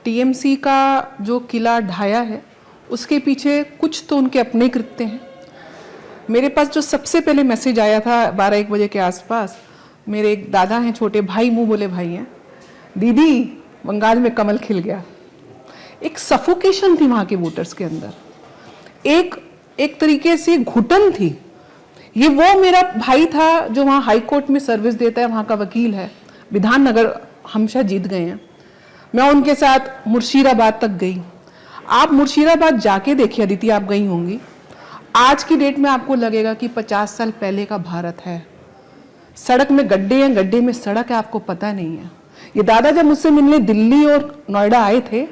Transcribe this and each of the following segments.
TMC का जो किला ढाया है उसके पीछे कुछ तो उनके अपने कृत्य हैं। मेरे पास जो सबसे पहले मैसेज आया था 12-1 बजे के आसपास, मेरे एक दादा हैं, छोटे भाई, मुंह बोले भाई हैं, दीदी बंगाल में कमल खिल गया। एक सफोकेशन थी वहाँ के वोटर्स के अंदर, एक तरीके से घुटन थी। ये वो मेरा भाई था जो वहाँ हाई कोर्ट में सर्विस देता है, वहाँ का वकील है, विधाननगर हमेशा जीत गए हैं। मैं उनके साथ मुर्शिदाबाद तक गई। आप मुर्शिदाबाद जाके देखिए अदिति, आप गई होंगी। आज की डेट में आपको लगेगा कि 50 साल पहले का भारत है। सड़क में गड्ढे हैं, गड्ढे में सड़क है, आपको पता नहीं है। ये दादा जब मुझसे मिलने दिल्ली और नोएडा आए थे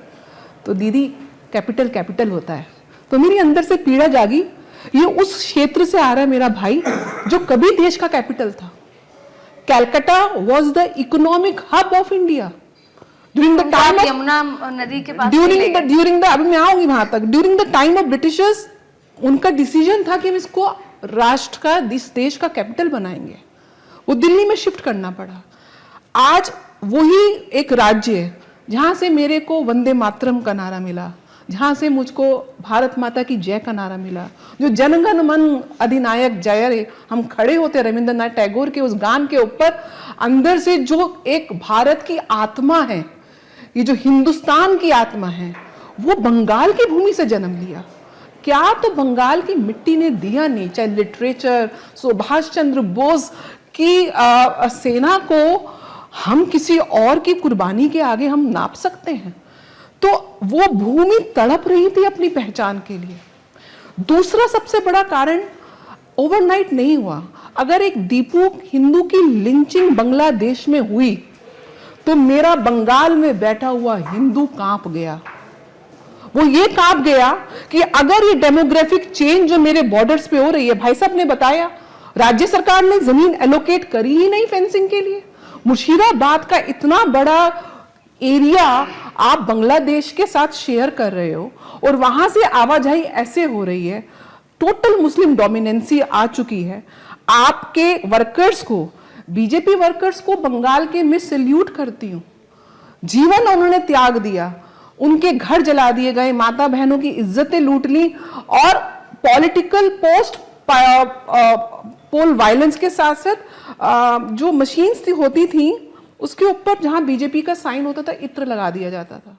तो दीदी कैपिटल होता है, तो मेरी अंदर से पीड़ा जागी। ये उस क्षेत्र से आ रहा है मेरा भाई जो कभी देश का कैपिटल था। Calcutta was the economic hub of India during the time of Yamuna नदी के पास, ड्यूरिंग द अभी मैं आऊंगी वहां तक, during the time of Britishers उनका डिसीजन था कि हम इसको राष्ट्र का, इस देश का कैपिटल बनाएंगे। वो दिल्ली में शिफ्ट करना पड़ा। आज वही एक राज्य है जहां से मेरे को वंदे मातरम का नारा मिला, जहां से मुझको भारत माता की जय का नारा मिला, जो जनगण मन अधिनायक जय रे हम खड़े होते रविंद्रनाथ टैगोर के उस गान के ऊपर, अंदर से जो एक भारत की आत्मा है, ये जो हिंदुस्तान की आत्मा है, वो बंगाल की भूमि से जन्म लिया। क्या तो बंगाल की मिट्टी ने दिया नहीं, चाहे लिटरेचर, सुभाष चंद्र बोस की सेना को हम किसी और की कुर्बानी के आगे हम नाप सकते हैं? तो वो भूमि तड़प रही थी अपनी पहचान के लिए। दूसरा सबसे बड़ा कारण ओवरनाइट नहीं हुआ। अगर एक दीपू हिंदू की लिंचिंग बांग्लादेश में हुई तो मेरा बंगाल में बैठा हुआ हिंदू कांप गया। वो ये कांप गया कि अगर ये डेमोग्राफिक चेंज जो मेरे बॉर्डर्स पे हो रही है, भाई साहब ने बताया, राज्य सरकार ने जमीन एलोकेट करी ही नहीं फेंसिंग के लिए। मुर्शिदाबाद का इतना बड़ा एरिया आप बांग्लादेश के साथ शेयर कर रहे हो और वहां से आवाजाही ऐसे हो रही है, टोटल मुस्लिम डोमिनेंसी आ चुकी है। आपके वर्कर्स को, बीजेपी वर्कर्स को बंगाल के मैं सैल्यूट करती हूं। जीवन उन्होंने त्याग दिया, उनके घर जला दिए गए, माता बहनों की इज्जतें लूट ली और पॉलिटिकल पोस्ट पोल वायलेंस के साथ साथ जो मशीन्स होती थी उसके ऊपर जहां बीजेपी का साइन होता था, इत्र लगा दिया जाता था।